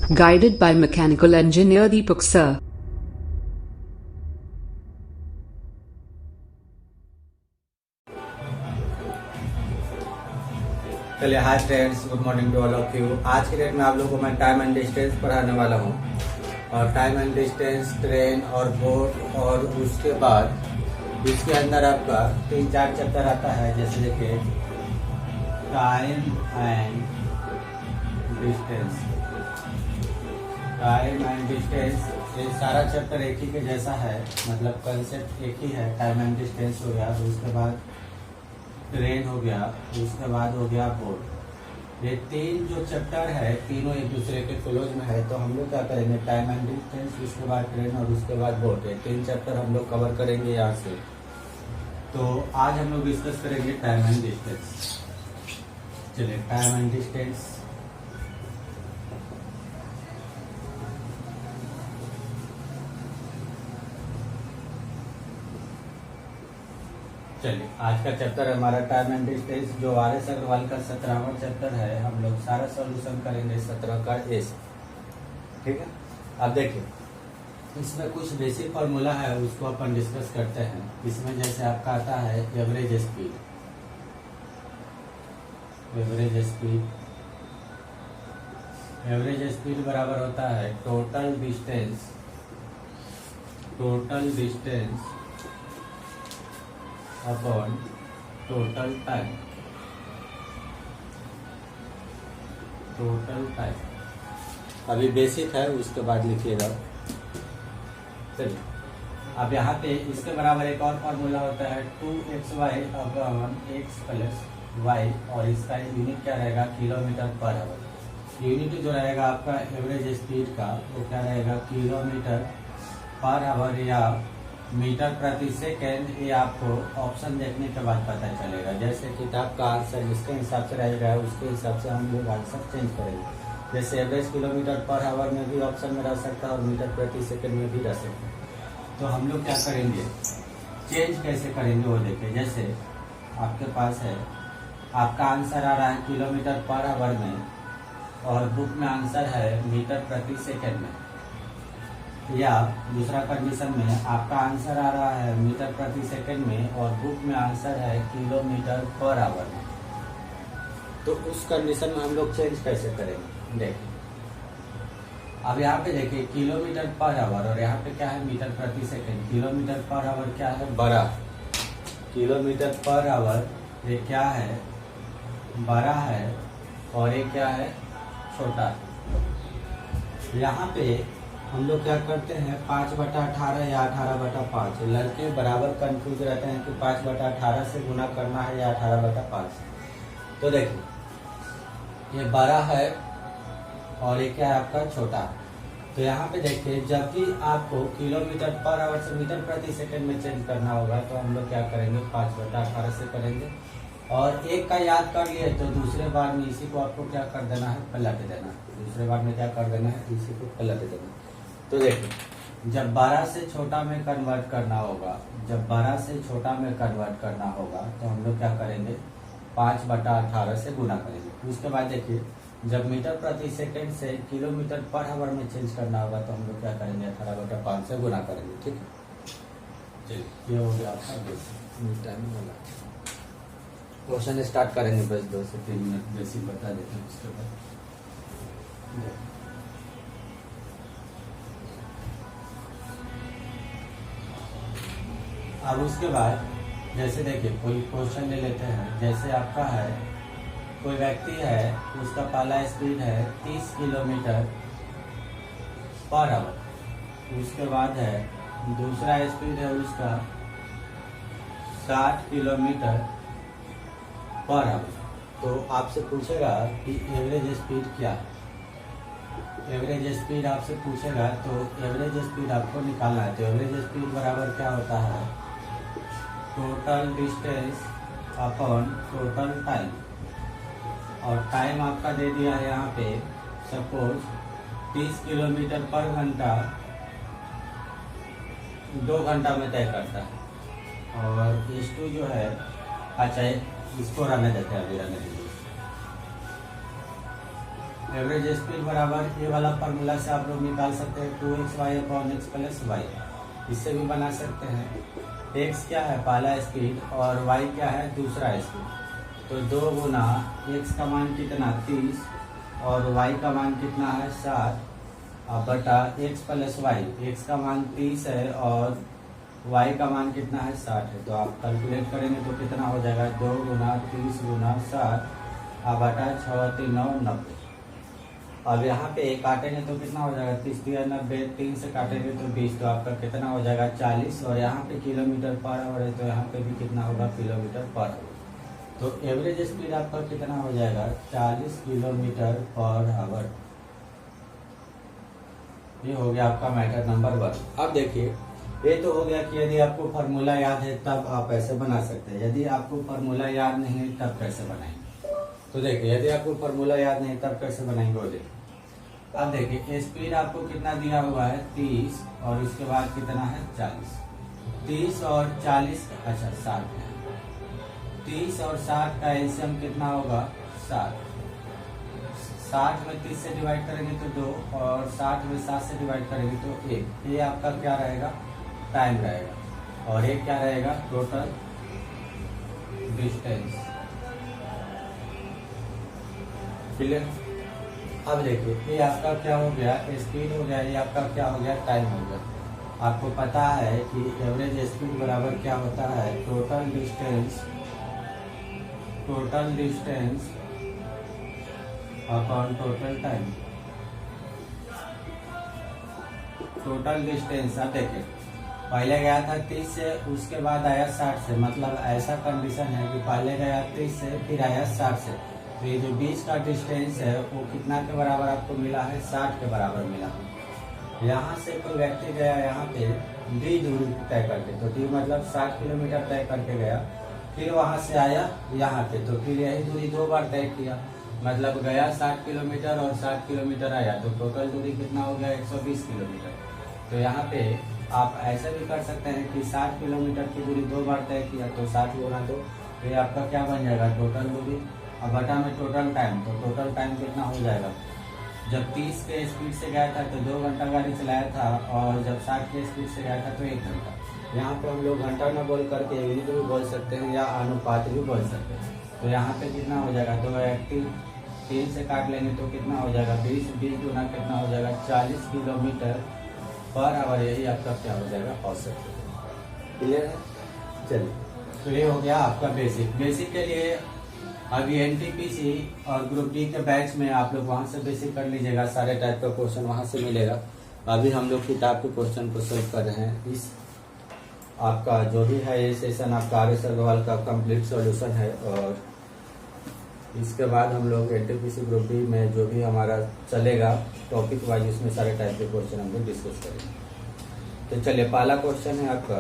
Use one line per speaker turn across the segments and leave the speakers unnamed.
Guided by mechanical engineer Deepak Sir.
चलिए hi friends, good morning to all of you. आज के date में आप लोगों को मैं टाइम एंड डिस्टेंस पढ़ाने वाला हूँ। और टाइम एंड डिस्टेंस, ट्रेन और बोट, और उसके बाद इसके अंदर आपका 3-4 चैप्टर आता है। जैसे देखिए time and distance, time and distance, ये सारा चैप्टर एक ही के जैसा है, मतलब कंसेप्ट एक ही है। टाइम एंड डिस्टेंस हो गया, उसके बाद ट्रेन हो गया, उसके बाद हो गया बोर्ड। ये तीन जो चैप्टर है तीनों एक दूसरे के क्लोज में है। तो हम लोग क्या करेंगे, टाइम एंड डिस्टेंस, उसके बाद ट्रेन और उसके बाद बोर्ड। ये तीन चैप्टर हम लोग कवर करेंगे यहाँ से। तो आज हम लोग डिस्कस करेंगे टाइम एंड डिस्टेंस। चलिए टाइम एंड डिस्टेंस। चलिए आज का चैप्टर हमारा टाइम एंड डिस्टेंस, जो RS अग्रवाल का 17वां चैप्टर है। हम लोग सारा सॉल्यूशन करेंगे 17 का ए से, ठीक है। अब देखिए इसमें कुछ बेसिक फॉर्मूला है, उसको अपन डिस्कस करते हैं। इसमें जैसे आपका आता है average speed, average speed, average speed बराबर होता है total distance, total distance upon total time, total time. अभी बेसिक है, उसके बाद लिखिएगा। चलिए अब यहाँ पे इसके बराबर एक और फॉर्मूला होता है 2xy upon x plus y, और इसका यूनिट क्या रहेगा, किलोमीटर पर आवर। यूनिट जो रहेगा आपका एवरेज स्पीड का, वो क्या रहेगा, किलोमीटर पर आवर या मीटर प्रति सेकेंड। ये आपको ऑप्शन देखने के बाद पता चलेगा। जैसे किताब का आंसर जिसके हिसाब से रहेगा उसके हिसाब से हम लोग आंसर चेंज करेंगे। जैसे एवरेज किलोमीटर पर आवर में भी ऑप्शन में रह सकता है और मीटर प्रति सेकेंड में भी रह सकता है। तो हम लोग क्या करेंगे, चेंज कैसे करेंगे वो देखिए। जैसे आपके पास है, आपका आंसर आ रहा है किलोमीटर पर आवर में, और बुक में आंसर है मीटर प्रति सेकेंड में। या दूसरा कंडीशन में आपका आंसर आ रहा है मीटर प्रति सेकंड में, और बुक में आंसर है किलोमीटर पर आवर में। तो उस कंडीशन में हम लोग चेंज कैसे करेंगे, देखिए। अब यहाँ पे देखिए किलोमीटर पर आवर, और यहाँ पे क्या है, मीटर प्रति सेकंड। किलोमीटर पर आवर क्या है, बड़ा। किलोमीटर पर आवर ये क्या है, बड़ा है, और ये क्या है, छोटा है। यहाँ पे हम लोग क्या करते हैं, 5/18 या 18/5। लड़के बराबर कंफ्यूज रहते हैं कि 5/18 से गुना करना है या 18/5। तो देखिए ये बड़ा है और ये क्या है आपका, छोटा। तो यहाँ पे देखिए जब भी आपको किलोमीटर पर आवर से मीटर प्रति सेकंड में चेंज करना होगा, तो हम लोग क्या करेंगे, 5/18 से करेंगे। और एक का याद कर लिए तो दूसरे बार में इसी को आपको क्या कर देना है, पलट देना। दूसरे बार में क्या कर देना है, इसी को पलट देना। तो देखिए जब 12 से छोटा में कन्वर्ट करना होगा, जब 12 से छोटा में कन्वर्ट करना होगा, तो हम लोग क्या करेंगे, 5/18 से गुना करेंगे। उसके बाद देखिए जब मीटर प्रति सेकंड से किलोमीटर पर आवर में चेंज करना होगा, तो हम लोग क्या करेंगे, 18/5 से गुना करेंगे, ठीक है। चलिए ये हो गया आपका टाइम वाला क्वेश्चन। स्टार्ट करेंगे बस 2 से 3 मिनट बेसिक बता देते हैं, उसके बाद अब उसके बाद जैसे देखिए कोई क्वेश्चन ले लेते हैं। जैसे आपका है, कोई व्यक्ति है, उसका पहला स्पीड है 30 किलोमीटर पर आवर। उसके बाद है दूसरा स्पीड है उसका 60 किलोमीटर पर आवर। तो आपसे पूछेगा कि एवरेज स्पीड क्या है, एवरेज स्पीड आपसे पूछेगा। तो एवरेज स्पीड आपको निकालना है। तो एवरेज स्पीड बराबर क्या होता है, total distance upon total time. और टाइम आपका दे दिया है यहाँ पे, सपोज 30 किलोमीटर पर घंटा 2 घंटा में तय करता है। और S2 जो है, अच्छा इसको रहने देते हैं, अभी रहने दीजिए। एवरेज स्पीड बराबर ये वाला फार्मूला से आप लोग निकाल सकते हैं 2xy/x प्लस y। इससे भी बना सकते हैं। x क्या है पहला स्पीड और y क्या है दूसरा स्पीड। तो 2 गुना x का मान कितना 30 और y का मान कितना है 7 बटा x प्लस y। x का मान 30 है और y का मान कितना है 60 है। तो आप कैलकुलेट करेंगे तो कितना हो जाएगा 2 गुना 30 गुना 7 बटा 6 3 9 90। अब यहाँ पे काटेंगे तो कितना हो जाएगा 30 3 90, 3 से काटेंगे तो 20, तो आपका कितना हो जाएगा 40। और यहाँ पे किलोमीटर पर आवर है तो यहाँ पे भी कितना होगा किलोमीटर पर आवर। तो एवरेज स्पीड आपका कितना हो जाएगा 40 किलोमीटर पर आवर। ये हो गया आपका मैटर नंबर 1। अब देखिए ये तो हो गया कि यदि आपको फार्मूला याद है तब आप ऐसे बना सकते हैं, यदि आपको फार्मूला याद नहीं है तब कैसे बनाएंगे। तो देखिए यदि आपको फार्मूला याद नहीं तब कैसे बनाएंगे वो देखिए। अब देखिए स्पीड आपको कितना दिया हुआ है 30 और इसके बाद कितना है 40। 30 और 40 अच्छा 60 है। 30 और 60 का एलसीएम कितना होगा 60। 60 में 30 से डिवाइड करेंगे तो 2 और 60 में 7 से डिवाइड करेंगे तो 1। ये आपका क्या रहेगा टाइम रहेगा और ये क्या रहेगा टोटल डिस्टेंस। क्लियर। अब देखिए ये आपका क्या हो गया स्पीड हो गया, ये आपका क्या हो गया टाइम हो गया। आपको पता है कि एवरेज स्पीड बराबर क्या होता है total distance upon total time. Total distance अब देखिए पहले गया था 30 से उसके बाद आया 60 से, मतलब ऐसा कंडीशन है कि पहले गया 30 से फिर आया 60 से। तो ये जो 20 का डिस्टेंस है वो कितना के बराबर आपको मिला है 60 के बराबर मिला। यहाँ से कोई व्यक्ति गया यहाँ पे डी दूरी तय करके, तो डी मतलब 60 किलोमीटर तय करके गया, फिर वहाँ से आया यहाँ पे, तो फिर यही दूरी 2 बार तय किया, मतलब गया 60 किलोमीटर और 60 किलोमीटर आया, तो टोटल दूरी कितना हो गया 120 किलोमीटर। तो यहाँ पे आप ऐसा भी कर सकते हैं कि 60 किलोमीटर की दूरी 2 बार तय किया तो 60 गुना 2, तो ये आपका क्या बन जाएगा टोटल दूरी। अब बटा में टोटल टाइम, तो टोटल टाइम कितना हो जाएगा। जब 30 के स्पीड से गया था तो 2 घंटा गाड़ी चलाया था और जब 60 के स्पीड से गया था तो 1 घंटा। यहाँ पे हम लोग घंटा न बोल करके यूनिट भी बोल सकते हैं या अनुपात भी बोल सकते हैं। तो यहाँ पे कितना हो जाएगा 2 एक्टिव 3 से काट लेंगे तो कितना हो जाएगा 20 गुना कितना हो जाएगा 40 किलोमीटर पर आवर। यही आपका क्या हो जाएगा औसत। क्लियर है। चलिए तो ये हो गया आपका बेसिक के लिए। अभी एनटीपीसी और ग्रुप डी के बैच में आप लोग वहां से बेसिक कर लीजिएगा, सारे टाइप का क्वेश्चन वहां से मिलेगा। अभी हम लोग किताब के क्वेश्चन को सॉल्व कर रहे हैं। इस आपका जो भी है ये सेशन आपका आर एस अग्रवाल का कंप्लीट सॉल्यूशन है और इसके बाद हम लोग एनटीपीसी ग्रुप डी में जो भी हमारा चलेगा टॉपिक वाइज उसमें सारे टाइप के क्वेश्चन हम लोग डिस्कस करेंगे। तो चलिए पहला क्वेश्चन है आपका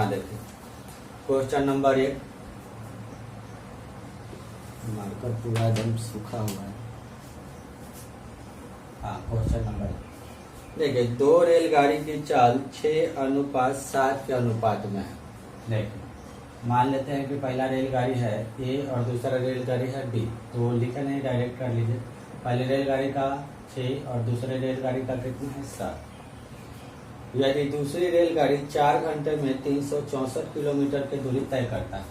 देखिए क्वेश्चन नंबर 1। मार्कर पूरा एकदम सूखा हुआ है। क्वेश्चन नंबर 1 देखिए 2 रेलगाड़ी की चाल 6:7 के अनुपात में है। देखिए मान लेते हैं कि पहला रेलगाड़ी है ए और दूसरा रेलगाड़ी है बी, तो लिखा नहीं डायरेक्ट कर लीजिए। पहले रेलगाड़ी का 6 और दूसरे रेलगाड़ी का कितना है 7। यदि दूसरी रेलगाड़ी 4 घंटे में 364 किलोमीटर की दूरी तय करता है,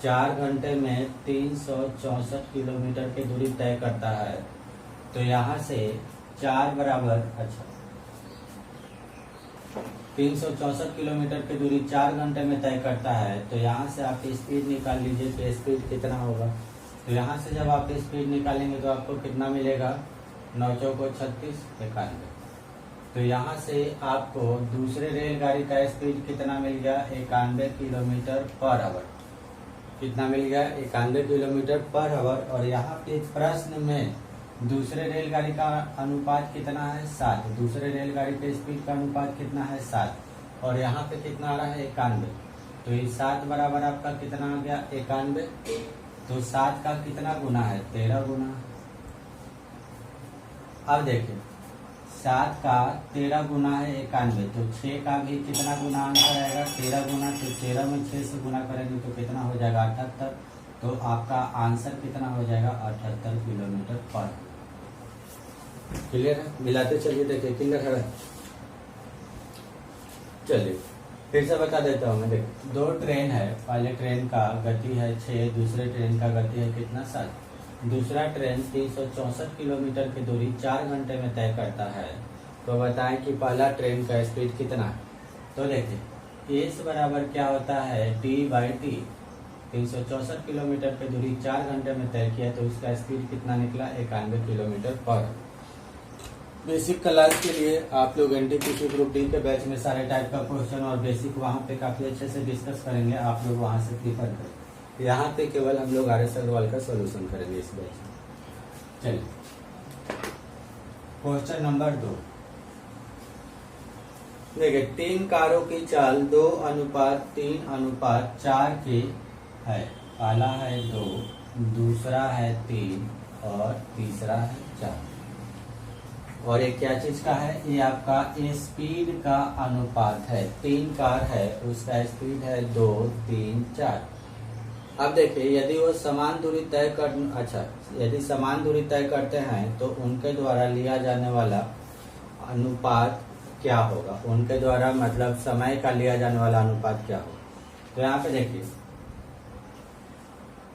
4 घंटे में 364 किलोमीटर की दूरी तय करता है, तो यहाँ से 4 बराबर 364 किलोमीटर की दूरी 4 घंटे में तय करता है, तो यहाँ से आप स्पीड निकाल लीजिए कि स्पीड कितना होगा। तो यहाँ से जब आप स्पीड निकालेंगे तो आपको कितना मिलेगा 9 चौको 36 91। तो यहाँ से आपको दूसरे रेलगाड़ी का स्पीड कितना मिल गया 91 किलोमीटर पर आवर। कितना मिल गया 91 किलोमीटर पर आवर। और यहाँ पे प्रश्न में दूसरे रेलगाड़ी का अनुपात कितना है 7। दूसरे रेलगाड़ी के स्पीड का अनुपात कितना है 7 और यहाँ पे कितना आ रहा है 91। तो ये 7 बराबर आपका कितना आ गया 91। तो 7 का कितना गुना है 13 गुना। अब देखिए 7 का 13 गुना है 91, तो 6 का भी कितना गुना आंसर आएगा 13 गुना, तो 13 में 6 से गुना करेंगे तो कितना हो जाएगा 78, तो आपका आंसर कितना हो जाएगा 78 किलोमीटर पर। क्लियर है? मिलाते चलिए, देखिए क्लियर है। चलिए फिर से बता देता हूँ मैं। देखिए 2 ट्रेन है, पहले ट्रेन का गति है 6, दूसरे ट्रेन का गति है कितना 7। दूसरा ट्रेन 364 किलोमीटर की दूरी 4 घंटे में तय करता है, तो बताएं कि पहला ट्रेन का स्पीड कितना है। तो देखिए एस बराबर क्या होता है d/t। 364 किलोमीटर की दूरी 4 घंटे में तय किया, तो उसका स्पीड कितना निकला 91 किलोमीटर पर। बेसिक क्लास के लिए आप लोग एनटीपीसी ग्रुप डी के बैच में सारे टाइप का क्वेश्चन और बेसिक वहाँ पे काफी अच्छे से डिस्कस करेंगे, आप लोग वहाँ से प्रिफर करें। यहाँ पे केवल हम लोग RS अग्रवाल का सॉल्यूशन करेंगे इस बैच में। चलिए क्वेश्चन नंबर 2। देखिए 3 कारों की चाल 2:3:4 की है। पहला है 2, दूसरा है 3 और तीसरा है 4। और ये क्या चीज का है, ये आपका स्पीड का अनुपात है। 3 कार है, उसका स्पीड है 2, 3, 4। अब देखिए यदि वो समान दूरी तय यदि समान दूरी तय करते हैं तो उनके द्वारा लिया जाने वाला अनुपात क्या होगा, उनके द्वारा मतलब समय का लिया जाने वाला अनुपात क्या होगा। तो यहाँ पे देखिए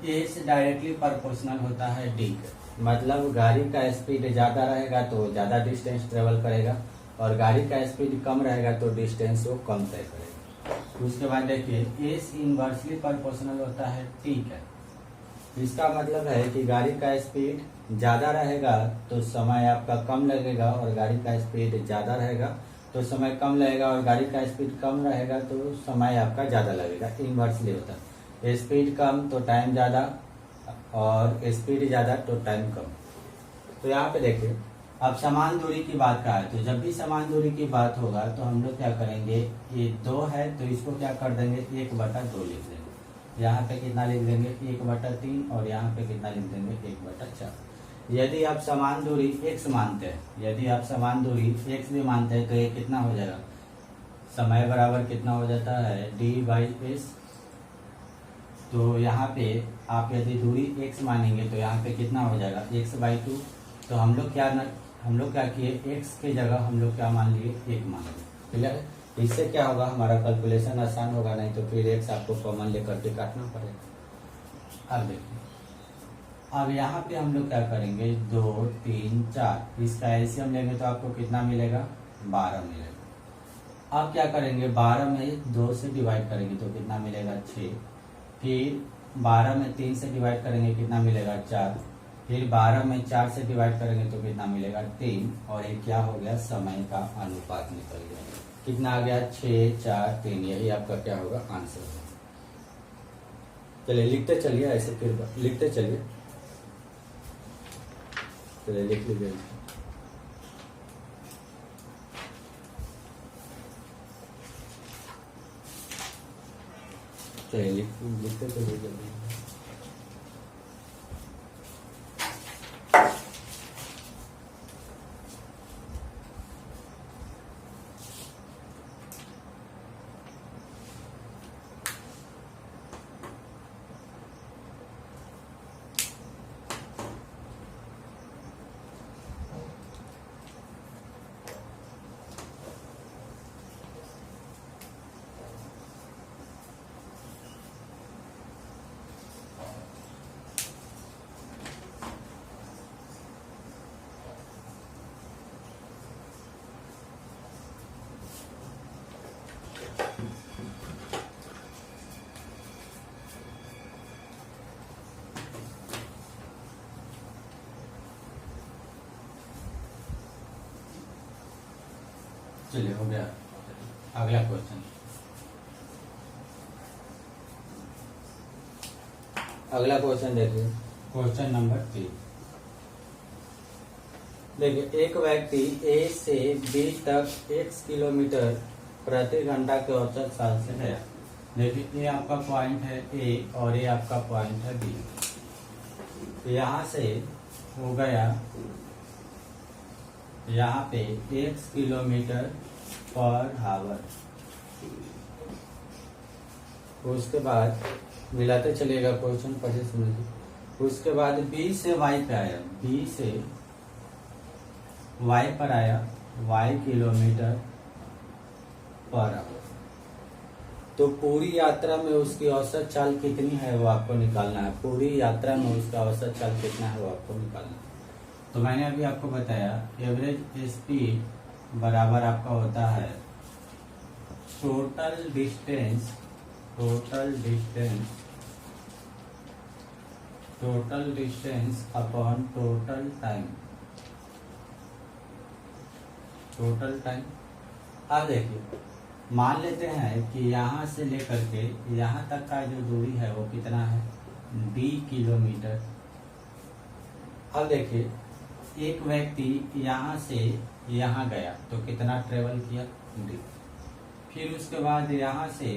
ये डायरेक्टली प्रोपोर्शनल होता है डी के, मतलब गाड़ी का स्पीड ज्यादा रहेगा तो ज्यादा डिस्टेंस ट्रेवल करेगा, और गाड़ी का स्पीड कम रहेगा तो डिस्टेंस वो कम तय करेगा। उसके बाद देखिए एस इनवर्सली प्रोपोर्शनल होता है टी का। इसका मतलब है कि गाड़ी का स्पीड ज्यादा रहेगा तो समय आपका कम लगेगा, और गाड़ी का स्पीड ज्यादा रहेगा तो समय कम लगेगा, और गाड़ी का स्पीड कम रहेगा तो समय आपका ज्यादा लगेगा। इनवर्सली होता है, स्पीड कम तो टाइम ज्यादा, और स्पीड ज्यादा तो टाइम कम। तो यहाँ पे देखिए अब समान दूरी की बात का है, तो जब भी समान दूरी की बात होगा तो हम लोग क्या करेंगे, ये 2 है तो इसको क्या कर देंगे 1/2 लिख देंगे। यहाँ पे कितना लिख देंगे 1/3, और यहाँ पे कितना लिख देंगे 1/4। यदि आप समान दूरी x मानते हैं, यदि आप समान दूरी x भी मानते हैं तो ये कितना हो जाएगा, समय बराबर कितना हो जाता है d/s। तो यहाँ पे आप यदि दूरी x मानेंगे तो यहाँ पे कितना हो जाएगा x/2। तो हम लोग क्या किए, x के जगह हम लोग क्या मान लिए 1 मान लिए। क्लियर है? इससे क्या होगा, हमारा कैलकुलेशन आसान होगा, नहीं तो फिर x आपको कॉमन लेकर के काटना पड़ेगा। अब देखिए अब यहाँ पे हम लोग क्या करेंगे 2, 3, 4, इसका एलसीएम लेंगे तो आपको कितना मिलेगा 12 मिलेगा। अब क्या करेंगे 12 में 2 से डिवाइड करेंगे तो कितना मिलेगा 6, फिर 12 में 3 से डिवाइड करेंगे कितना मिलेगा 4, फिर 12 में 4 से डिवाइड करेंगे तो कितना मिलेगा 3, और ये क्या हो गया समय का अनुपात निकल गया। कितना आ गया 6, 4, 3। यही आपका क्या होगा आंसर होगा। चलिए लिखते चलिए, ऐसे फिर लिखते चलिए। चलिए लिख लीजिए। चलिए लिखते चलिए जल्दी। चलिए हो गया। अगला क्वेश्चन, अगला क्वेश्चन देखिए, क्वेश्चन नंबर 3। देखिए एक व्यक्ति A से B तक x किलोमीटर प्रति घंटा के औसत चाल से गया। देखिए ये आपका पॉइंट है A और ये आपका पॉइंट है B। तो यहाँ से हो गया यहाँ पे x किलोमीटर पर आवर। उसके बाद मिलाते चलेगा क्वेश्चन 25 मिनट। उसके बाद b से y पे आया, b से y पर आया y किलोमीटर पर आवर। तो पूरी यात्रा में उसकी औसत चाल कितनी है वो आपको निकालना है। पूरी यात्रा में उसका औसत चाल कितना है वो आपको निकालना है। तो मैंने अभी आपको बताया एवरेज स्पीड बराबर आपका होता है total distance upon total time. अब देखिए, मान लेते हैं कि यहाँ से लेकर के यहाँ तक का जो दूरी है वो कितना है, d किलोमीटर। अब देखिए, एक व्यक्ति यहाँ से यहाँ गया तो कितना ट्रेवल किया, d। फिर उसके बाद यहाँ से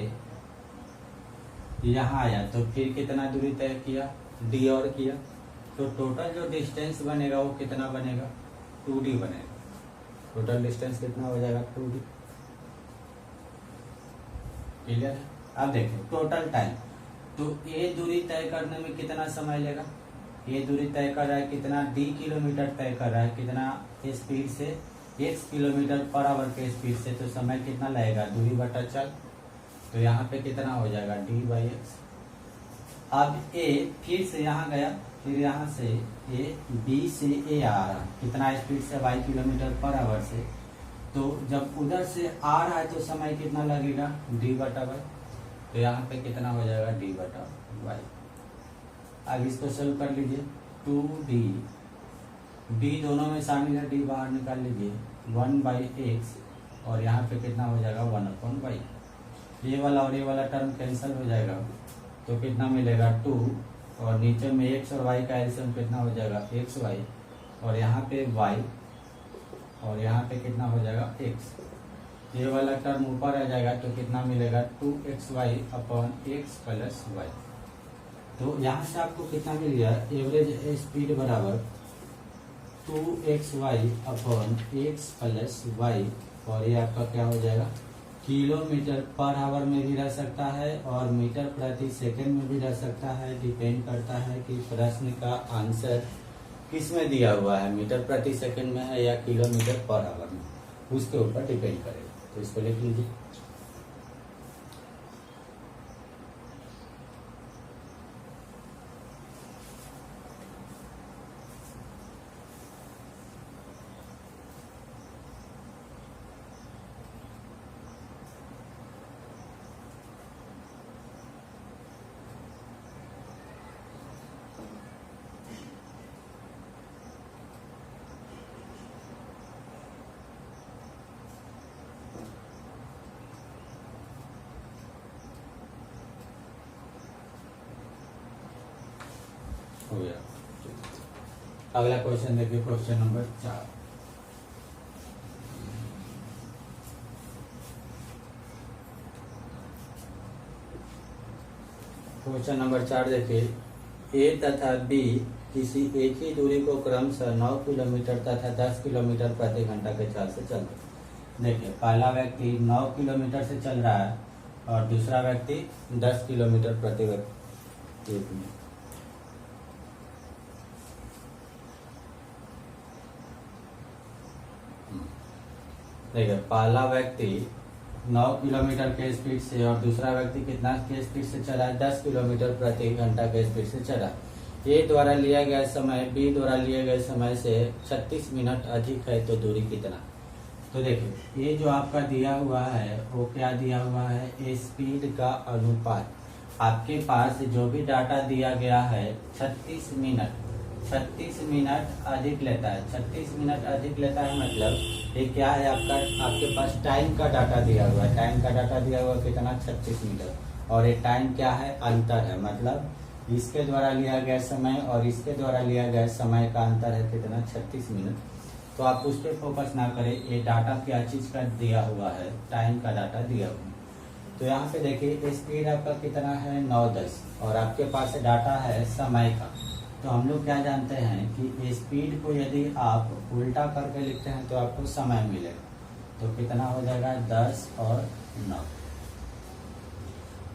यहाँ आया तो फिर कितना दूरी तय किया, d और किया। तो टोटल जो डिस्टेंस बनेगा वो कितना बनेगा, 2d बनेगा। टोटल डिस्टेंस कितना हो जाएगा, 2d। क्लियर है। अब देखिए टोटल टाइम, तो ये दूरी तय करने में कितना समय लेगा। ये दूरी तय कर रहा है कितना, d किलोमीटर तय कर रहा है कितना स्पीड से, x किलोमीटर पर आवर के स्पीड से। तो समय कितना लगेगा, दूरी बटा चाल। तो यहाँ पे कितना हो जाएगा, d/x। अब a फिर से यहाँ गया, फिर यहाँ से a b से a आ रहा है कितना स्पीड से, y किलोमीटर पर आवर से। तो जब उधर से आ रहा है तो समय कितना लगेगा, d/y। तो यहाँ पे कितना हो जाएगा, d/y। अब इसको सोल्व कर लीजिए, 2d, d दोनों में शामिल है, d बाहर निकाल लीजिए, 1/x और यहाँ पे कितना हो जाएगा, 1/y। ये वाला और ये वाला टर्म कैंसिल हो जाएगा तो कितना मिलेगा, 2 और नीचे में x और y का एलसीएम कितना हो जाएगा, xy और यहाँ पे y और यहाँ पे कितना हो जाएगा, x। ये वाला टर्म ऊपर आ जाएगा तो कितना मिलेगा, 2xy upon x plus y। तो यहाँ से आपको कितना मिल गया, एवरेज स्पीड बराबर 2xy upon x plus y। और ये आपका क्या हो जाएगा, किलोमीटर पर आवर में भी रह सकता है और मीटर प्रति सेकंड में भी रह सकता है। डिपेंड करता है कि प्रश्न का आंसर किस में दिया हुआ है, मीटर प्रति सेकंड में है या किलोमीटर पर आवर में, उसके ऊपर डिपेंड करेगा। तो इसको लिख लीजिए। हो गया। अगला क्वेश्चन देखिए, क्वेश्चन नंबर 4। क्वेश्चन नंबर 4 देखिए, ए तथा बी किसी एक ही दूरी को क्रमशः 9 किलोमीटर तथा 10 किलोमीटर प्रति घंटा के चाल से चलते। देखिए, पहला व्यक्ति 9 किलोमीटर से चल रहा है और दूसरा व्यक्ति 10 किलोमीटर प्रति मिनट। देखिए, पहला व्यक्ति 9 किलोमीटर के स्पीड से और दूसरा व्यक्ति कितना के स्पीड से चला है, 10 किलोमीटर प्रति घंटा के स्पीड से चला। ए द्वारा लिया गया समय बी द्वारा लिए गए समय से 36 मिनट अधिक है, तो दूरी कितना। तो देखिए, ये जो आपका दिया हुआ है वो क्या दिया हुआ है, स्पीड का अनुपात। आपके पास जो भी डाटा दिया गया है 36 मिनट अधिक लेता है। 36 मिनट अधिक लेता है मतलब ये क्या है, आपके पास टाइम का डाटा दिया हुआ है। टाइम का डाटा दिया हुआ कितना, 36 मिनट। और ये टाइम क्या है, अंतर है। मतलब इसके द्वारा लिया गया समय और इसके द्वारा लिया गया समय का अंतर है कितना, 36 मिनट। तो आप उस पर फोकस ना करें, ये डाटा क्या चीज का दिया हुआ है, टाइम का डाटा दिया हुआ है। तो यहाँ पे देखिए, स्पीड आपका कितना है, 9-10 और आपके पास डाटा है समय का। तो हम लोग क्या जानते हैं कि स्पीड को यदि आप उल्टा करके लिखते हैं तो आपको समय मिलेगा। तो कितना हो जाएगा 10 और 9।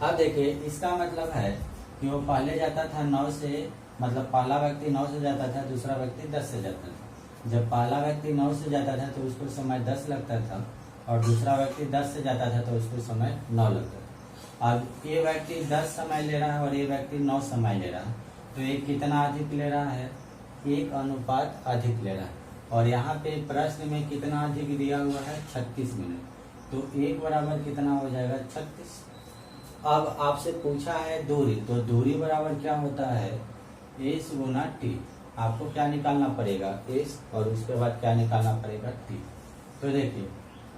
अब देखिए इसका मतलब है कि वो पहले जाता था 9 से, मतलब पहला व्यक्ति 9 से जाता था, दूसरा व्यक्ति 10 से जाता था। जब पहला व्यक्ति 9 से जाता था तो उसको समय 10 लगता था और दूसरा व्यक्ति 10 से जाता था तो उसको समय 9 लगता था। अब ये व्यक्ति 10 समय ले रहा है और ये व्यक्ति 9 समय ले रहा है, तो ये कितना अधिक ले रहा है? 1 अनुपात अधिक ले रहा है। और यहाँ पे प्रश्न में कितना अधिक दिया हुआ है? 36 मिनट। तो 1 बराबर कितना हो जाएगा? 36। अब आपसे पूछा है दूरी, तो दूरी बराबर क्या होता है? एस गुना टी। आपको क्या निकालना पड़ेगा? एस, और उसके बाद क्या निकालना पड़ेगा? टी। तो देखिए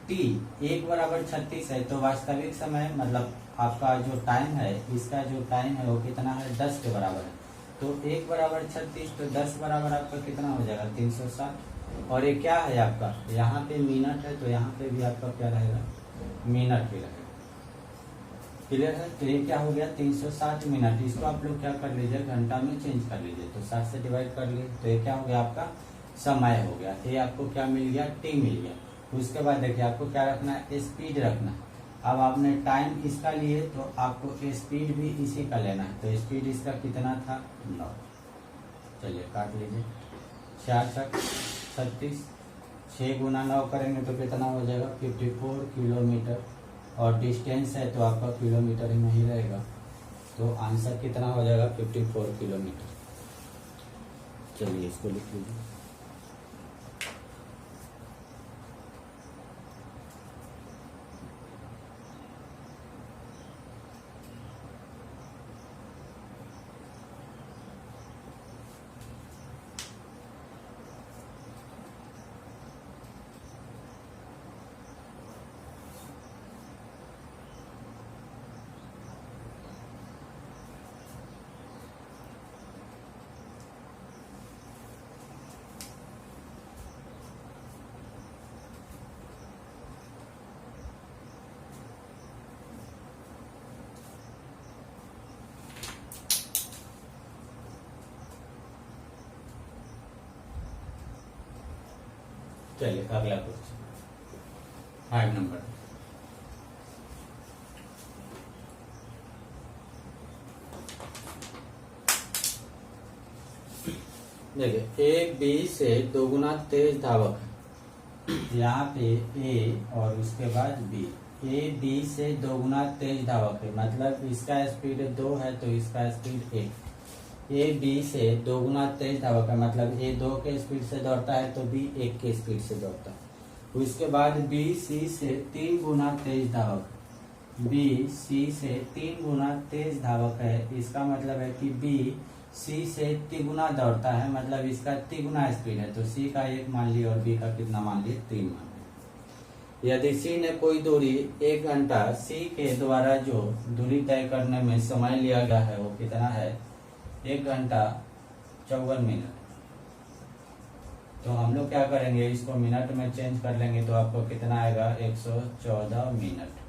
टी 1 बराबर 36 है, तो वास्तविक समय मतलब आपका जो टाइम है, इसका जो टाइम है वो कितना है? 10 के बराबर है। तो 1 बराबर 36, तो 10 बराबर आपका कितना हो जाएगा? 360। और ये क्या है आपका? यहाँ पे मिनट है, तो यहाँ पे भी आपका क्या रहेगा? मिनट ही रहेगा। क्लियर है? तो ये क्या हो गया? 360 मिनट। इसको आप लोग क्या कर लीजिए? घंटा में चेंज कर लीजिए। तो 60 से डिवाइड कर लीजिए, तो ये क्या हो गया? आपका समय हो गया। ये आपको क्या मिल गया? टी मिल गया। उसके बाद देखिए आपको क्या रखना है? स्पीड रखना है। अब आपने टाइम इसका लिए तो आपको स्पीड भी इसी का लेना है। तो स्पीड इसका कितना था? 9। चलिए काट लीजिए। 66 36, 6 गुना 9 करेंगे तो कितना हो जाएगा? 54 किलोमीटर। और डिस्टेंस है तो आपका किलोमीटर में ही रहेगा। तो आंसर कितना हो जाएगा? 54 किलोमीटर। चलिए इसको लिख लीजिए। चलिए अगला क्वेश्चन 5 नंबर। देखिए ए बी से 2 गुना तेज धावक है। यहाँ पे ए और उसके बाद बी। ए बी से 2 गुना तेज धावक है, मतलब इसका स्पीड 2 है तो इसका स्पीड 1। ए बी से 2 गुना तेज धावक है, मतलब ए 2 के स्पीड से दौड़ता है तो बी 1 के स्पीड से दौड़ता है। उसके बाद बी सी से 3 गुना तेज धावक, बी सी से 3 गुना तेज धावक है। इसका मतलब है कि बी सी से तिगुना दौड़ता है, मतलब इसका तिगुना स्पीड है। तो सी का 1 मान लिया और बी का कितना मान लिया? 3 मान लिया। यदि सी ने कोई दूरी 1 घंटा सी के द्वारा जो दूरी तय करने में समय लिया गया है वो कितना है? 1 घंटा 54 मिनट। तो हम लोग क्या करेंगे? इसको मिनट में चेंज कर लेंगे तो आपको कितना आएगा? 114 मिनट।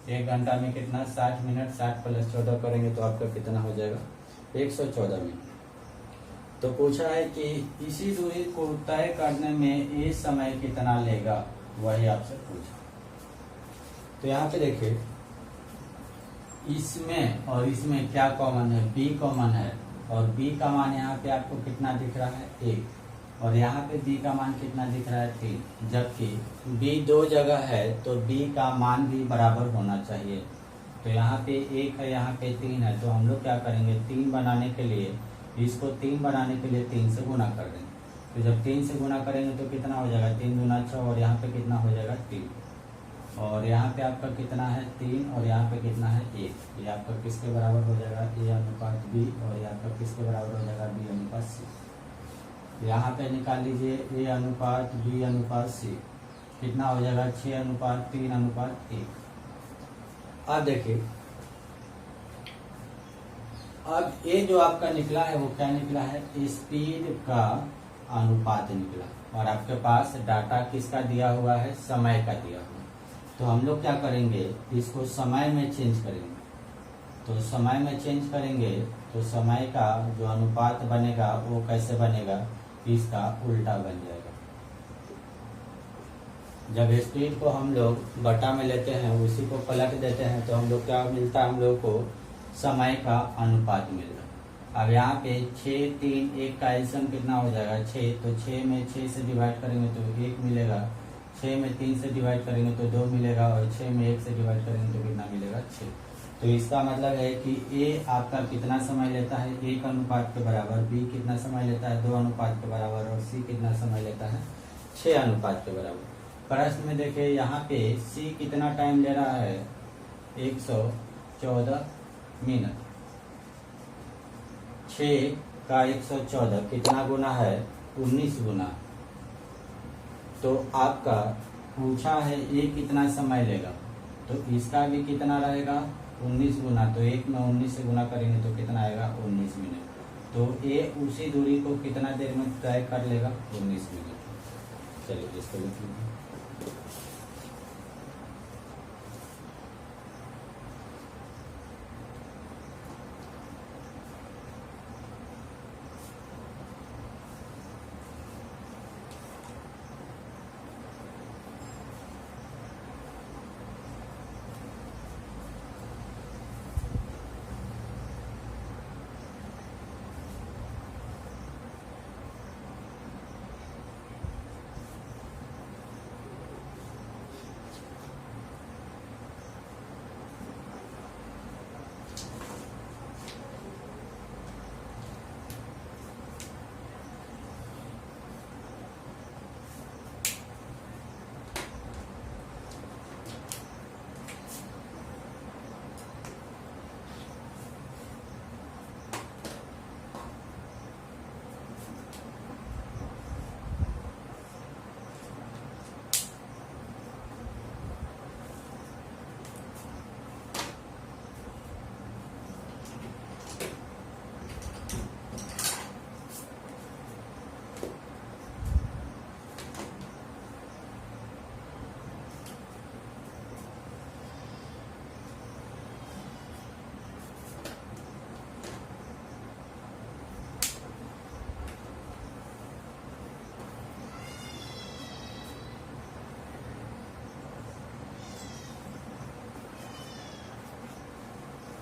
1 घंटा में कितना? 60 मिनट। 60 प्लस 14 करेंगे तो आपका कितना हो जाएगा? 114 मिनट। तो पूछा है कि इसी दूरी को तय करने में ये समय कितना लेगा, वही आपसे पूछा। तो यहाँ पे देखिए इसमें और इसमें क्या कॉमन है? बी कॉमन है, और बी का मान यहाँ पे आपको कितना दिख रहा है? 1। और यहाँ पे बी का मान कितना दिख रहा है? 3। जबकि बी 2 जगह है तो बी का मान भी बराबर होना चाहिए। तो यहाँ पे 1 है, यहाँ पे 3 है, तो हम लोग क्या करेंगे? 3 बनाने के लिए, इसको 3 बनाने के लिए 3 से गुना कर देंगे। तो जब 3 से गुना करेंगे तो कितना हो जाएगा? 3 दूना 6, और यहाँ पे कितना हो जाएगा? 3। और यहाँ पे आपका कितना है? 3, और यहाँ पे कितना है? 1। ये आपका किसके बराबर हो जाएगा? ए अनुपात बी, और ये आपका किसके बराबर हो जाएगा? बी अनुपात सी। यहाँ पे निकाल लीजिए ए अनुपात बी अनुपात सी, कितना हो जाएगा? 6 अनुपात 3 अनुपात 1। अब देखिए अब ये जो आपका निकला है वो क्या निकला है? स्पीड का अनुपात निकला, और आपके पास डाटा किसका दिया हुआ है? समय का दिया हुआ है। तो हम लोग क्या करेंगे? इसको समय में चेंज करेंगे। तो समय में चेंज करेंगे तो समय का जो अनुपात बनेगा वो कैसे बनेगा, इसका उल्टा बन जाएगा। जब स्पीड को हम लोग बटा में लेते हैं, उसी को पलट देते हैं, तो हम लोग क्या मिलता है, हम लोग को समय का अनुपात मिल रहा है। अब यहाँ पे 6, 3, 1 का एलसीएम कितना हो जाएगा 6, तो 6 में 6 से डिवाइड करेंगे तो 1 मिलेगा, 6 में 3 से डिवाइड करेंगे तो 2 मिलेगा, और 6 में 1 से डिवाइड करेंगे तो कितना मिलेगा 6। तो इसका मतलब है कि ए आपका कितना समय लेता है 1 अनुपात के बराबर, बी कितना समय लेता है 2 अनुपात के बराबर, और सी कितना समय लेता है 6 अनुपात के बराबर। प्रश्न में देखिए यहाँ पे सी कितना टाइम ले रहा है 114 मिनट। 6 का 114 कितना गुना है 19 गुना। तो आपका पूछा है ये कितना समय लेगा, तो इसका भी कितना रहेगा 19 गुना। तो 1 में 19 से गुना करेंगे तो कितना आएगा 19 मिनट। तो ये उसी दूरी को कितना देर में तय कर लेगा 19 मिनट। चलिए इसको लिख लीजिए।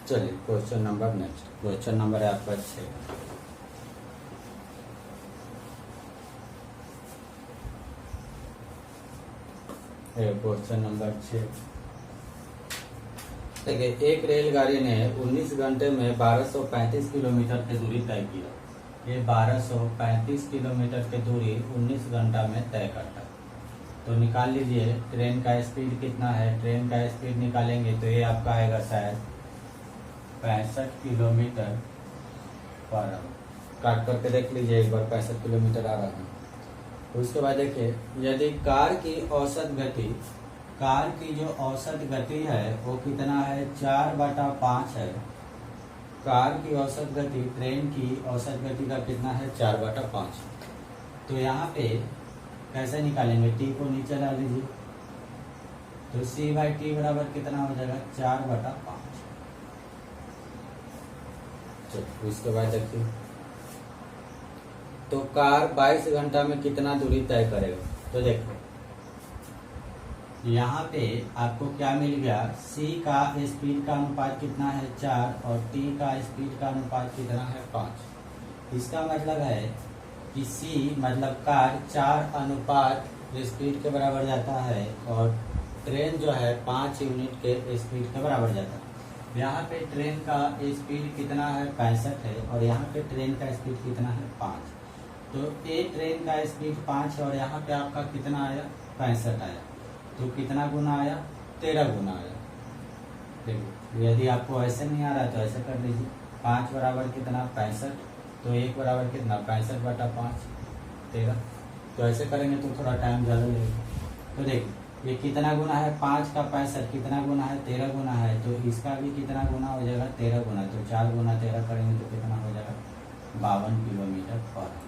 चलिए question number next. Question number है आपका 6। क्वेश्चन नंबर 6 देखिए, एक रेलगाड़ी ने 19 घंटे में 1235 किलोमीटर की दूरी तय किया। ये 1235 किलोमीटर की दूरी 19 घंटा में तय करता है। तो निकाल लीजिए ट्रेन का स्पीड कितना है। ट्रेन का स्पीड निकालेंगे तो ये आपका आएगा शायद 65 किलोमीटर पर आवर। काट करके देख लीजिए एक बार 65 किलोमीटर आ रहा है। उसके बाद देखिए, यदि कार की जो औसत गति है वो कितना है 4/5 है। कार की औसत गति, ट्रेन की औसत गति का कितना है 4/5। तो यहाँ पे कैसे निकालेंगे, टी को नीचे ला लीजिए, तो C/T बराबर कितना हो जाएगा 4/5। इसके बाद देखिए, तो कार 22 घंटा में कितना दूरी तय करेगा। तो देखो यहाँ पे आपको क्या मिल गया, C का स्पीड का अनुपात कितना है 4 और T का स्पीड का अनुपात कितना है 5। इसका मतलब है कि C मतलब कार 4 अनुपात स्पीड के बराबर जाता है और ट्रेन जो है 5 यूनिट के स्पीड के बराबर जाता है। यहाँ पे ट्रेन का स्पीड कितना है 65 है और यहाँ पे ट्रेन का स्पीड कितना है 5। तो ए ट्रेन का स्पीड 5 है और यहाँ पे आपका कितना आया 65 आया। तो कितना गुना आया 13 गुना आया। देखिए, यदि आपको ऐसे नहीं आ रहा तो ऐसे कर लीजिए। 5 बराबर कितना 65, तो 1 बराबर कितना 65/5 13। तो ऐसे करेंगे तो थोड़ा टाइम ज़्यादा लगेगा। तो देखिए ये कितना गुना है 5 का 65 कितना गुना है 13 गुना है। तो इसका भी कितना गुना हो जाएगा 13 गुना। तो 4 गुना 13 करेंगे तो कितना हो जाएगा 52 किलोमीटर पर आवर।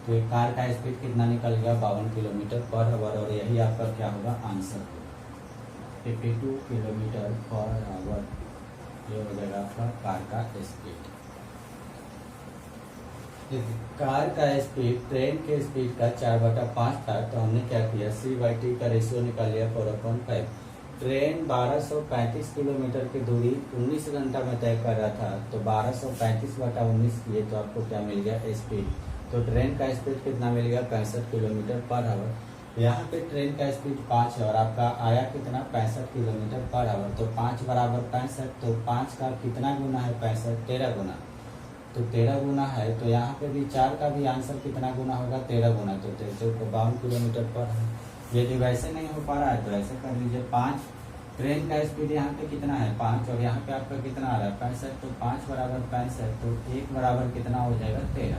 तो एक कार का स्पीड कितना निकल गया 52 किलोमीटर पर आवर और यही आपका क्या होगा आंसर होगा 52 किलोमीटर पर आवर। ये हो जाएगा आपका कार का स्पीड। कार का स्पीड ट्रेन के स्पीड का 4/5 था, तो हमने क्या किया, C/T का रेशियो निकाल लिया 4/5। ट्रेन 1235 किलोमीटर की दूरी 19 घंटा में तय कर रहा था, तो 1235/19 किए तो आपको क्या मिल गया, स्पीड। तो ट्रेन का स्पीड कितना मिल गया, 65 किलोमीटर पर आवर। यहाँ पे ट्रेन का स्पीड 5 है और आपका आया कितना, 65 किलोमीटर पर आवर। तो 5 बराबर 65, तो 5 का कितना गुना है 65, 13 गुना। तो 13 गुना है, तो यहाँ पे भी 4 का भी आंसर कितना गुना होगा, 13 गुना। तो 52 किलोमीटर पर है। यदि वैसे नहीं हो पा रहा है तो ऐसे कर लीजिए, 5 ट्रेन का स्पीड यहाँ पे कितना है 5 और यहाँ पे आपका कितना आ रहा है 65, तो 5 बराबर 65, तो 1 बराबर कितना हो जाएगा 13।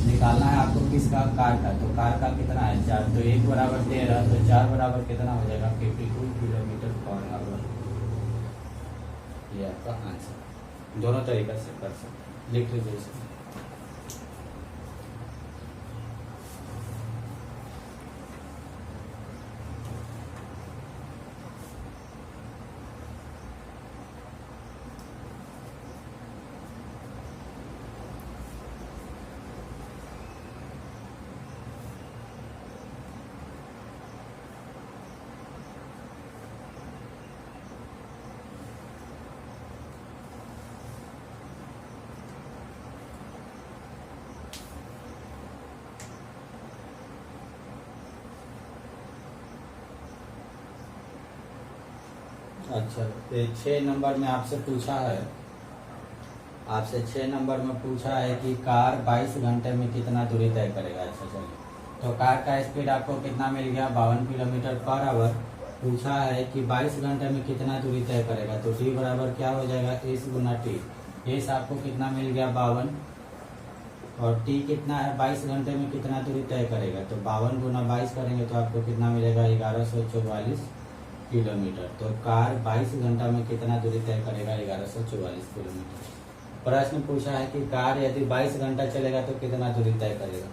निकालना है आपको किसका, कार का। तो कार का कितना है 4, तो 1 बराबर 13, तो 4 बराबर कितना हो जाएगा 52 किलोमीटर पर आवर। ये आपका आंसर। दोनों तरीका से कर सकते, लिख लीजिए इसको। अच्छा, तो 6 नंबर में आपसे पूछा है, आपसे 6 नंबर में पूछा है कि कार 22 घंटे में कितना दूरी तय करेगा। अच्छा चलिए, तो कार का स्पीड आपको कितना मिल गया, 52 किलोमीटर पर आवर। पूछा है कि 22 घंटे में कितना दूरी तय करेगा, तो टी बराबर क्या हो जाएगा, एस गुना टी। एस आपको कितना मिल गया 52, और टी कितना है 22 घंटे में कितना दूरी तय करेगा, तो 52 गुना 22 करेंगे तो आपको कितना मिलेगा 1144 किलोमीटर। तो कार 22 घंटा में कितना दूरी तय करेगा, 1144 किलोमीटर। प्रश्न पूछा है कि कार यदि 22 घंटा चलेगा तो कितना दूरी तय करेगा।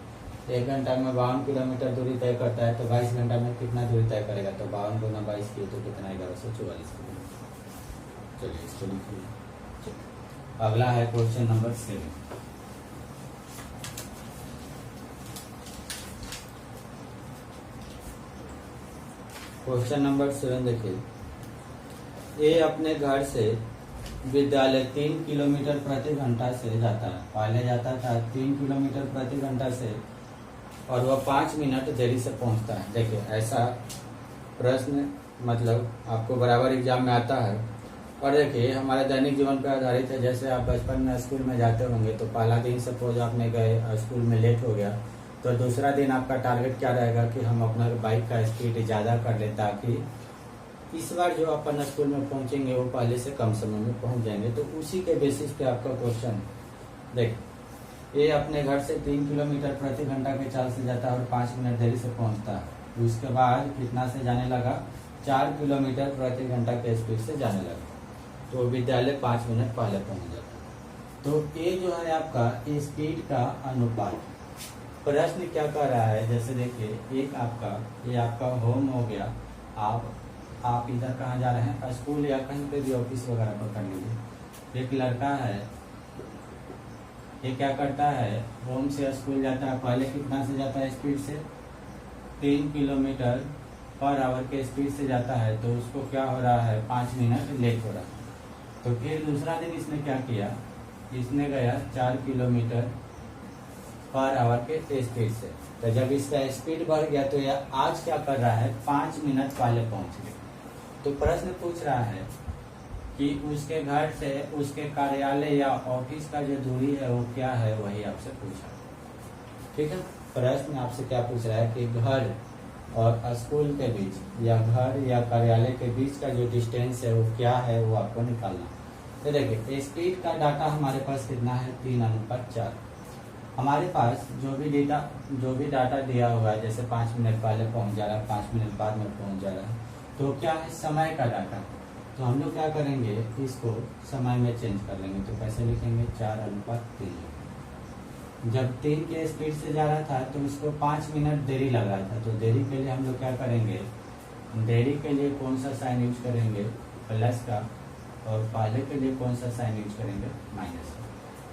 1 घंटा में 52 किलोमीटर दूरी तय करता है, तो 22 घंटा में कितना दूरी तय करेगा, तो 52 गुना 22 किए तो कितना 1144 किलोमीटर। चलिए इसको लिखिए। अगला है क्वेश्चन नंबर 7। क्वेश्चन नंबर 7 देखिए, ए अपने घर से विद्यालय 3 किलोमीटर प्रति घंटा से जाता है। पहले जाता था 3 किलोमीटर प्रति घंटा से और वह 5 मिनट देरी से पहुंचता है। देखिए ऐसा प्रश्न मतलब आपको बराबर एग्जाम में आता है। और देखिए हमारे दैनिक जीवन पर आधारित है। जैसे आप बचपन में स्कूल में जाते होंगे तो पहला दिन सपोज आपने गए स्कूल में लेट हो गया, तो दूसरा दिन आपका टारगेट क्या रहेगा कि हम अपना बाइक का स्पीड ज़्यादा कर लें ताकि इस बार जो अपन स्कूल में पहुंचेंगे वो पहले से कम समय में पहुंच जाएंगे। तो उसी के बेसिस पे आपका क्वेश्चन देख, ये अपने घर से 3 किलोमीटर प्रति घंटा के चाल से जाता है और 5 मिनट देरी से पहुंचता है। उसके बाद कितना से जाने लगा, 4 किलोमीटर प्रति घंटा के स्पीड से जाने लगा, तो विद्यालय 5 मिनट पहले पहुंच जाता। तो ये जो है आपका स्पीड का अनुपात। प्रश्न क्या कर रहा है, जैसे देखिए एक आपका ये आपका होम हो गया, आप इधर कहाँ जा रहे हैं, स्कूल या कहीं पे भी ऑफिस वगैरह पर कर लीजिए। एक लड़का है, ये क्या करता है, होम से स्कूल जाता है, पहले कितना से जाता है स्पीड से, 3 किलोमीटर पर आवर के स्पीड से जाता है, तो उसको क्या हो रहा है 5 मिनट लेट हो रहा है। तो फिर दूसरा दिन इसने क्या किया, इसने गया 4 किलोमीटर पर आवर के स्पीड से। तो जब इसका स्पीड बढ़ गया तो यह आज क्या कर रहा है, 5 मिनट पहले पहुंच गया। तो प्रश्न पूछ रहा है कि उसके घर से उसके कार्यालय या ऑफिस का जो दूरी है वो क्या है, वही आपसे पूछा। ठीक है, प्रश्न आपसे क्या पूछ रहा है कि घर और स्कूल के बीच या घर या कार्यालय के बीच का जो डिस्टेंस है वो क्या है, वो आपको निकालना। तो देखिए स्पीड का डाटा हमारे पास कितना है, 3:4। हमारे पास जो भी डाटा दिया हुआ है, जैसे 5 मिनट पहले पहुंच जा रहा है, 5 मिनट बाद में पहुंच जा रहा है, तो क्या है समय का डाटा। तो हम लोग क्या करेंगे, इसको समय में चेंज कर लेंगे। तो कैसे लिखेंगे, 4:3। जब 3 के स्पीड से जा रहा था तो उसको 5 मिनट देरी लग रहा था। तो देरी के लिए हम लोग क्या करेंगे, देरी के लिए कौन सा साइन यूज करेंगे, प्लस का। और पहले के लिए कौन सा साइन यूज करेंगे, माइनस।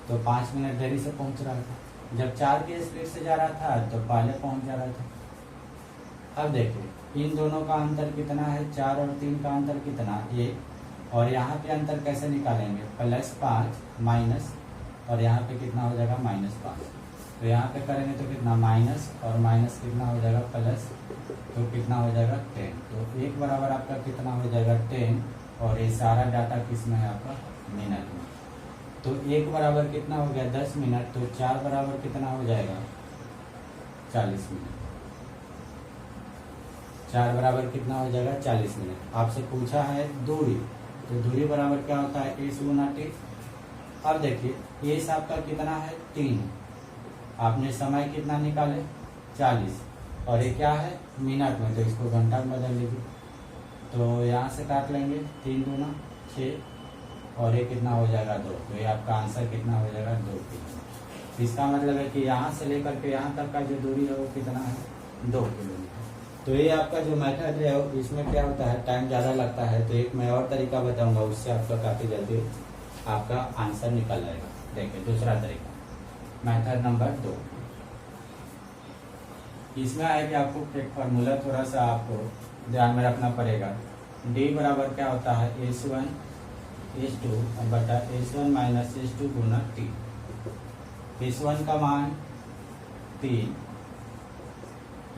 तो 5 मिनट देरी से पहुंच रहा था। जब 4 की स्पीड से जा रहा था तो पहले पहुंच जा रहा था। अब देखिए इन दोनों का अंतर कितना है, 4 और 3 का अंतर कितना, 1। और यहाँ पे अंतर कैसे निकालेंगे, +5 माइनस, और यहाँ पे कितना हो जाएगा, -5। तो यहाँ पे करेंगे तो कितना, माइनस और माइनस कितना हो जाएगा, प्लस, तो कितना हो जाएगा, 10। तो 1 बराबर आपका कितना हो जाएगा, 10। और ये सारा डाटा किस में है आपका, मिनट में। तो 1 बराबर कितना हो गया, 10 मिनट। तो 4 बराबर कितना हो जाएगा, 40 मिनट। 4 बराबर कितना हो जाएगा, 40 मिनट। आपसे पूछा है दूरी, तो दूरी बराबर क्या होता है, एस गुना टी। अब देखिए एस आपका कितना है, 3। आपने समय कितना निकाले, 40, और ये क्या है, मिनट में, तो इसको घंटा में बदल लीजिए। तो यहाँ से काट लेंगे, 3 दूना 6, और ये कितना हो जाएगा, 2। तो ये आपका आंसर कितना हो जाएगा, 2 किलोमीटर। इसका मतलब है कि यहाँ से लेकर के यहाँ तक का जो दूरी है वो कितना है, 2 किलोमीटर। तो ये आपका जो मेथड है इसमें क्या होता है, टाइम ज़्यादा लगता है। तो एक मैं और तरीका बताऊंगा, उससे आपका काफ़ी जल्दी आपका आंसर निकल जाएगा। देखिए दूसरा तरीका, मेथड नंबर 2। इसमें है कि आपको एक फार्मूला थोड़ा सा आपको ध्यान में रखना पड़ेगा। डी बराबर क्या होता है, S1 S2 बटा S1 माइनस S2 गुना टी। S1 का मान 3,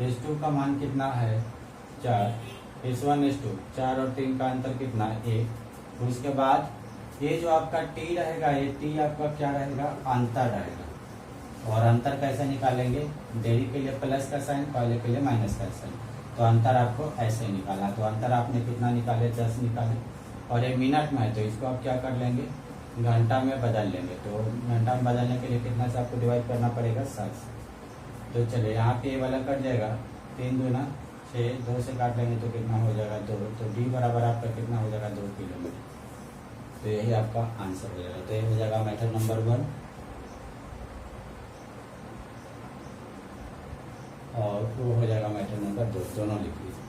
S2 का मान कितना है, 4। S1 S2 4 और 3 का अंतर कितना, 1। उसके बाद ये जो आपका टी रहेगा, ये टी आपका क्या रहेगा, अंतर रहेगा। और अंतर कैसे निकालेंगे, देरी के लिए प्लस का साइन, पहले के लिए माइनस का साइन। तो अंतर आपको ऐसे ही निकाला। तो अंतर आपने कितना निकाले, 10 निकाले। और ये मिनट में है तो इसको आप क्या कर लेंगे, घंटा में बदल लेंगे। तो घंटा में बदलने के लिए कितना से आपको डिवाइड करना पड़ेगा, 7। तो चलिए यहाँ पे ये वाला कट जाएगा, 3 दूना 6, 2 से काट लेंगे तो कितना हो जाएगा, 2। तो डी बराबर आपका कितना हो जाएगा, 2 किलोमीटर। तो यही आपका आंसर हो जाएगा। तो ये हो जाएगा मेथड नंबर 1, और वो हो जाएगा मेथड नंबर 2, दोनों लिख लीजिए।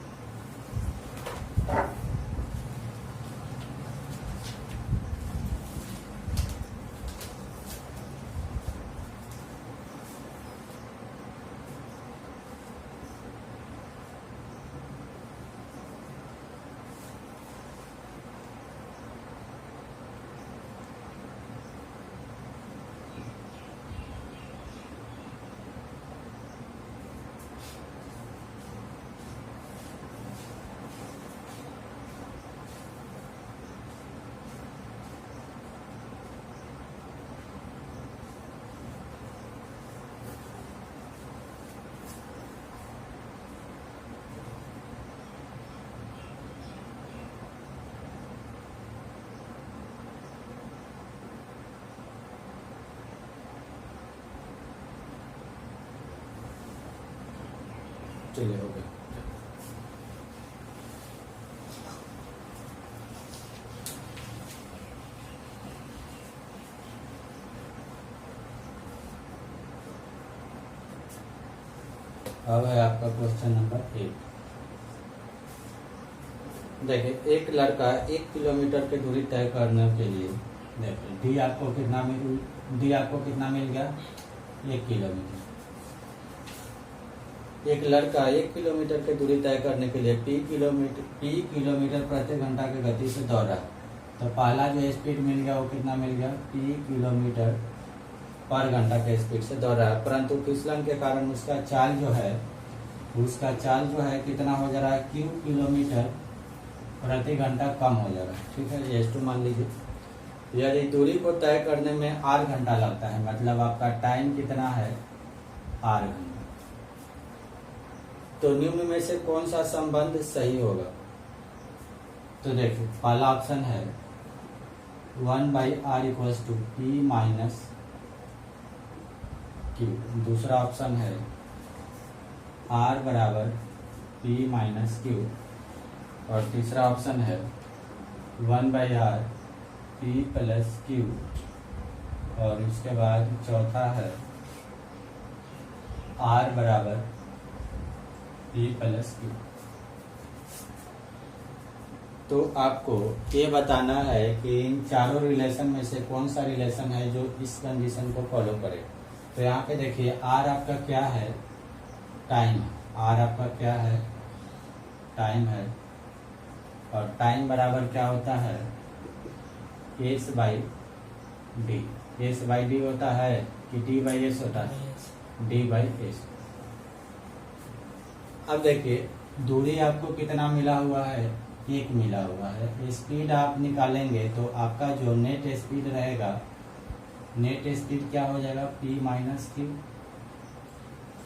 चलिए हो गया। अब है आपका क्वेश्चन नंबर 8। देखिए एक लड़का 1 किलोमीटर की दूरी तय करने के लिए, देखिए डी आपको कितना मिल गया, 1 किलोमीटर। एक लड़का 1 किलोमीटर की दूरी तय करने के लिए p किलोमीटर प्रति घंटा की गति से दौड़ रहा है। तो पहला जो स्पीड मिल गया वो कितना मिल गया, p किलोमीटर पर घंटा के स्पीड से दौड़ रहा है। परंतु फिसलन के कारण उसका चाल जो है कितना हो जा रहा है, q किलोमीटर प्रति घंटा कम हो जा रहा है। ठीक है, ये S2 मान लीजिए। यदि दूरी को तय करने में r घंटा लगता है, मतलब आपका टाइम कितना है, r घंटा। तो निम्न में से कौन सा संबंध सही होगा। तो देखिए पहला ऑप्शन है 1/r = p माइनस q। दूसरा ऑप्शन है r बराबर p माइनस q। और तीसरा ऑप्शन है 1/r p प्लस q। और इसके बाद चौथा है r बराबर p प्लस q। तो आपको ये बताना है कि इन चारों रिलेशन में से कौन सा रिलेशन है जो इस कंडीशन को फॉलो करे। तो यहाँ पे देखिए आर आपका क्या है, टाइम। आर आपका क्या है, टाइम है। और टाइम बराबर क्या होता है, S by D. S by D होता है कि डी बाई एस होता है, डी बाई एस। अब देखिए दूरी आपको कितना मिला हुआ है, 1 मिला हुआ है। स्पीड आप निकालेंगे तो आपका जो नेट स्पीड रहेगा, नेट स्पीड क्या हो जाएगा, P माइनस क्यू।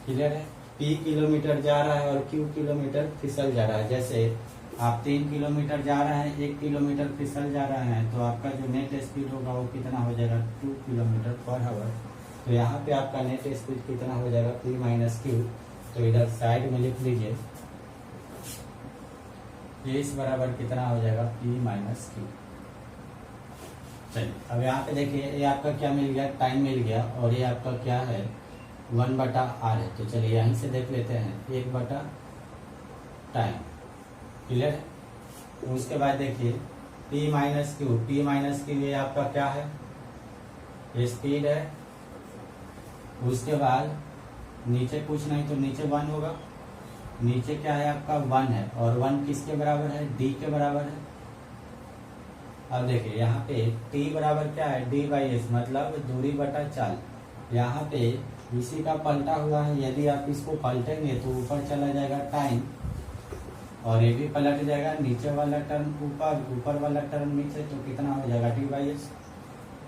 क्लियर है, P किलोमीटर जा रहा है और Q किलोमीटर फिसल जा रहा है। जैसे आप 3 किलोमीटर जा रहे हैं, 1 किलोमीटर फिसल जा रहे हैं, तो आपका जो नेट स्पीड होगा वो कितना हो जाएगा, 2 किलोमीटर पर आवर। तो यहाँ पे आपका नेट स्पीड कितना हो जाएगा, P माइनस क्यू। तो इधर साइड में लिख लीजिए, एस बराबर कितना हो जाएगा, P माइनस क्यू। चलिए अब यहाँ पे देखिए ये आपका क्या मिल गया, टाइम मिल गया, और ये आपका क्या है, 1/r है। तो चलिए यहीं से देख लेते हैं, 1/, टाइम। क्लियर है। तो उसके बाद देखिए P minus Q. P minus Q ये आपका क्या है, स्पीड है। उसके बाद नीचे कुछ नहीं तो नीचे 1 होगा, नीचे क्या है आपका 1 है, और 1 किसके बराबर है, d के बराबर है। अब देखिए यहाँ पे t बराबर क्या है, d बाई एस, मतलब दूरी बटा चाल। यहाँ पे इसी का पलटा हुआ है, यदि आप इसको पलटेंगे तो ऊपर चला जाएगा टाइम, और ये भी पलट जाएगा, नीचे वाला टर्म ऊपर, ऊपर वाला टर्म नीचे, तो कितना हो जाएगा, d बाई एस।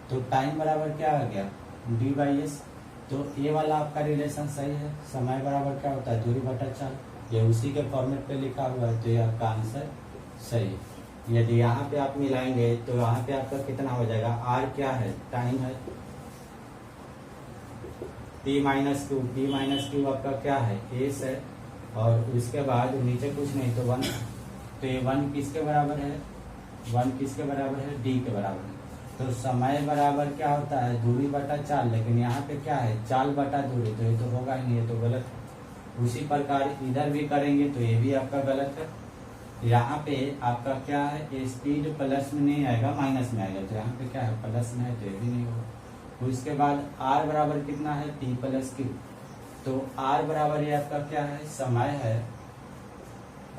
तो टाइम बराबर क्या आ गया, d बाई एस। तो ये वाला आपका रिलेशन सही है। समय बराबर क्या होता है, दूरी बटा चाल, ये उसी के फॉर्मेट पे लिखा हुआ है, तो ये आपका आंसर सही है। यदि यहाँ पे आप मिलाएंगे तो यहाँ पे आपका कितना हो जाएगा, आर क्या है, टाइम है, P minus Q. P minus Q आपका क्या है, एस है, और उसके बाद नीचे कुछ नहीं तो 1। तो ये 1 किसके बराबर है, 1 किसके बराबर है, d के बराबर है। तो समय बराबर क्या होता है, दूरी बटा चाल, लेकिन यहाँ पे क्या है, चाल बटा दूरी, तो ये तो होगा ही नहीं, ये तो गलत है। उसी प्रकार इधर भी करेंगे तो ये भी आपका गलत है। यहाँ पे आपका क्या है, स्पीड प्लस में नहीं आएगा, माइनस में आएगा, तो यहाँ पे क्या है, प्लस में है, तो ये भी नहीं होगा। उसके बाद r बराबर कितना है, P प्लस क्यू। तो r बराबर ये आपका क्या है, समय है,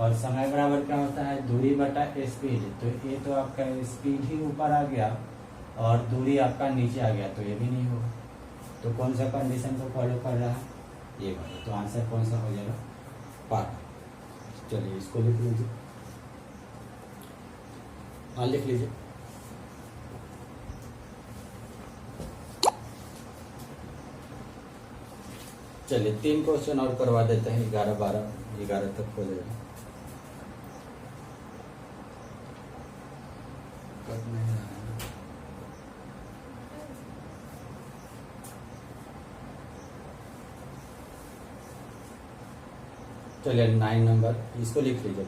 और समय बराबर क्या होता है, दूरी बटा स्पीड। तो ये तो आपका स्पीड ही ऊपर आ गया और दूरी आपका नीचे आ गया, तो ये भी नहीं होगा। तो कौन सा कंडीशन को फॉलो कर रहा है, ये वाला। तो आंसर कौन सा हो जाएगा, पार्ट। चलिए इसको लिख लीजिए, हाँ लिख लीजिए। चलिए 3 क्वेश्चन और करवा देते हैं, 11, 12, 11 तक हो जाएगा। चलिए 9 नंबर, इसको लिख लीजिए।